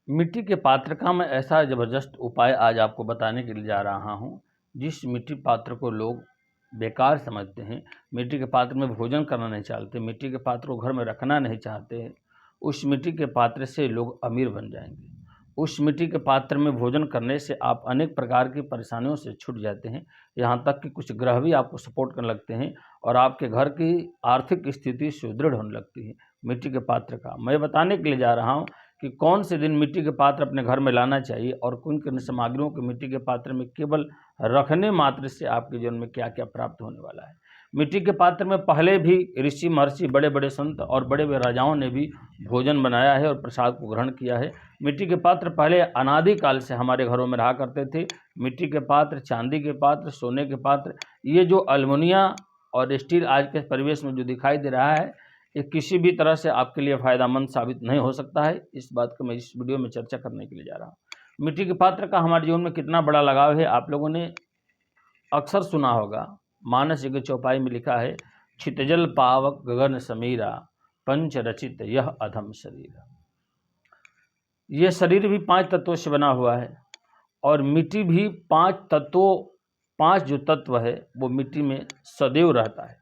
मिट्टी के पात्र का मैं ऐसा ज़बरदस्त उपाय आज आपको बताने के लिए जा रहा हूँ, जिस मिट्टी पात्र को लोग बेकार समझते हैं, मिट्टी के पात्र में भोजन करना नहीं चाहते, मिट्टी के पात्र को घर में रखना नहीं चाहते हैं, उस मिट्टी के पात्र से लोग अमीर बन जाएंगे। उस मिट्टी के पात्र में भोजन करने से आप अनेक प्रकार की परेशानियों से छूट जाते हैं, यहाँ तक कि कुछ ग्रह भी आपको सपोर्ट करने लगते हैं और आपके घर की आर्थिक स्थिति सुदृढ़ होने लगती है। मिट्टी के पात्र का मैं बताने के लिए जा रहा हूँ कि कौन से दिन मिट्टी के पात्र अपने घर में लाना चाहिए और किन किन सामग्रियों के मिट्टी के पात्र में केवल रखने मात्र से आपके जीवन में क्या क्या प्राप्त होने वाला है। मिट्टी के पात्र में पहले भी ऋषि महर्षि बड़े बड़े संत और बड़े बड़े राजाओं ने भी भोजन बनाया है और प्रसाद को ग्रहण किया है। मिट्टी के पात्र पहले अनादिकाल से हमारे घरों में रहा करते थे। मिट्टी के पात्र, चांदी के पात्र, सोने के पात्र, ये जो अल्मुनिया और स्टील आज के परिवेश में जो दिखाई दे रहा है, ये किसी भी तरह से आपके लिए फ़ायदेमंद साबित नहीं हो सकता है। इस बात को मैं इस वीडियो में चर्चा करने के लिए जा रहा हूँ। मिट्टी के पात्र का हमारे जीवन में कितना बड़ा लगाव है, आप लोगों ने अक्सर सुना होगा। मानस की चौपाई में लिखा है, छितजल पावक गगन समीरा, पंच रचित यह अधम शरीर। ये शरीर भी 5 तत्वों से बना हुआ है और मिट्टी भी 5 जो तत्व है वो मिट्टी में सदैव रहता है।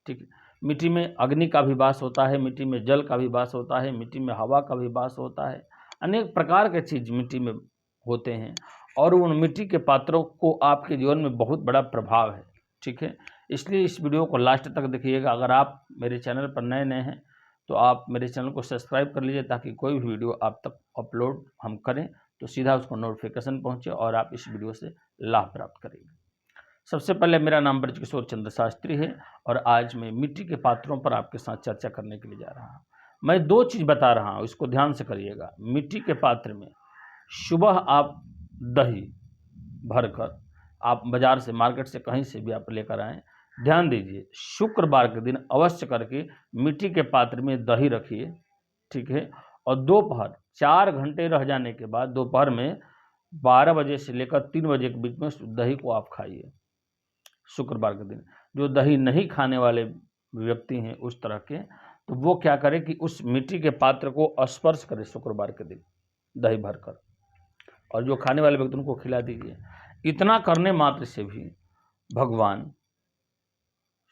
ठीक है, मिट्टी में अग्नि का भी वास होता है, मिट्टी में जल का भी वास होता है, मिट्टी में हवा का भी वास होता है, अनेक प्रकार के चीज़ मिट्टी में होते हैं और उन मिट्टी के पात्रों को आपके जीवन में बहुत बड़ा प्रभाव है। ठीक है, इसलिए इस वीडियो को लास्ट तक देखिएगा। अगर आप मेरे चैनल पर नए नए हैं तो आप मेरे चैनल को सब्सक्राइब कर लीजिए, ताकि कोई भी वीडियो आप तक अपलोड हम करें तो सीधा उसको नोटिफिकेशन पहुँचे और आप इस वीडियो से लाभ प्राप्त करेंगे। सबसे पहले मेरा नाम ब्रजकिशोर चंद्र शास्त्री है और आज मैं मिट्टी के पात्रों पर आपके साथ चर्चा करने के लिए जा रहा हूँ। मैं 2 चीज़ बता रहा हूँ, इसको ध्यान से करिएगा। मिट्टी के पात्र में सुबह आप दही भरकर, आप बाज़ार से, मार्केट से, कहीं से भी आप लेकर आएँ, ध्यान दीजिए शुक्रवार के दिन अवश्य करके मिट्टी के पात्र में दही रखिए। ठीक है, और दोपहर 4 घंटे रह जाने के बाद दोपहर में 12 बजे से लेकर 3 बजे के बीच में उस दही को आप खाइए। शुक्रवार के दिन जो दही नहीं खाने वाले व्यक्ति हैं उस तरह के, तो वो क्या करें कि उस मिट्टी के पात्र को स्पर्श करें शुक्रवार के दिन दही भरकर, और जो खाने वाले व्यक्ति उनको खिला दीजिए। इतना करने मात्र से भी भगवान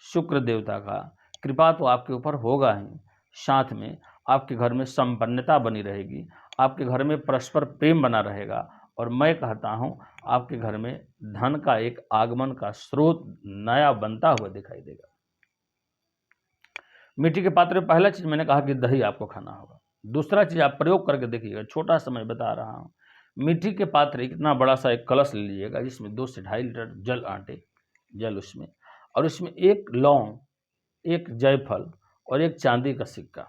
शुक्र देवता का कृपा तो आपके ऊपर होगा ही, साथ में आपके घर में संपन्नता बनी रहेगी, आपके घर में परस्पर प्रेम बना रहेगा और मैं कहता हूँ आपके घर में धन का एक आगमन का स्रोत नया बनता हुआ दिखाई देगा। मिट्टी के पात्र में पहला चीज़ मैंने कहा कि दही आपको खाना होगा। दूसरा चीज़ आप प्रयोग करके देखिएगा, छोटा सा मैं बता रहा हूँ। मिट्टी के पात्र इतना बड़ा सा एक कलश ले लीजिएगा, जिसमें 2 से 2.5 लीटर जल आटे जल उसमें, और उसमें 1 लौंग, 1 जायफल और 1 चांदी का सिक्का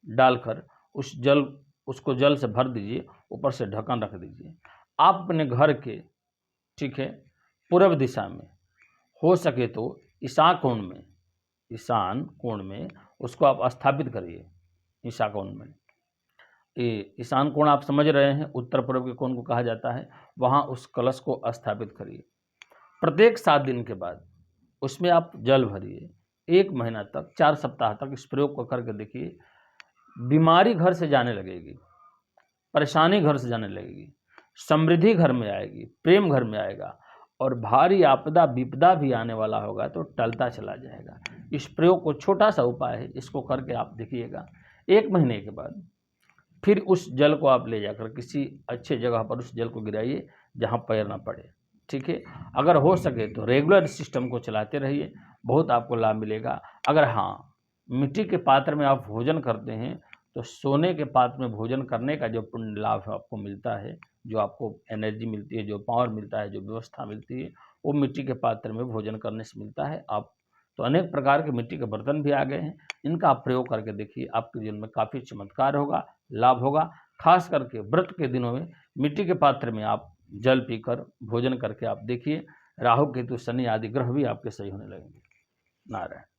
डालकर उसको जल से भर दीजिए, ऊपर से ढक्कन रख दीजिए। आप अपने घर के, ठीक है, पूर्व दिशा में, हो सके तो ईशान कोण में उसको आप स्थापित करिए। ईशान कोण में, ये ईशान कोण आप समझ रहे हैं, उत्तर पूर्व के कोण को कहा जाता है, वहाँ उस कलश को स्थापित करिए। प्रत्येक 7 दिन के बाद उसमें आप जल भरिए। 1 महीना तक, 4 सप्ताह तक इस प्रयोग को करके देखिए। बीमारी घर से जाने लगेगी, परेशानी घर से जाने लगेगी, समृद्धि घर में आएगी, प्रेम घर में आएगा और भारी आपदा विपदा भी आने वाला होगा तो टलता चला जाएगा। इस प्रयोग को, छोटा सा उपाय है, इसको करके आप देखिएगा। 1 महीने के बाद फिर उस जल को आप ले जाकर किसी अच्छे जगह पर उस जल को गिराइए जहाँ पैर ना पड़े। ठीक है, अगर हो सके तो रेगुलर सिस्टम को चलाते रहिए, बहुत आपको लाभ मिलेगा। अगर हाँ, मिट्टी के पात्र में आप भोजन करते हैं तो सोने के पात्र में भोजन करने का जो पुण्य लाभ आपको मिलता है, जो आपको एनर्जी मिलती है, जो पावर मिलता है, जो व्यवस्था मिलती है, वो मिट्टी के पात्र में भोजन करने से मिलता है। आप तो अनेक प्रकार के मिट्टी के बर्तन भी आ गए हैं, इनका आप प्रयोग करके देखिए, आपके जीवन में काफ़ी चमत्कार होगा, लाभ होगा। खास करके व्रत के दिनों में मिट्टी के पात्र में आप जल पीकर भोजन करके आप देखिए, राहु केतु शनि आदि ग्रह भी आपके सही होने लगेंगे। नारायण।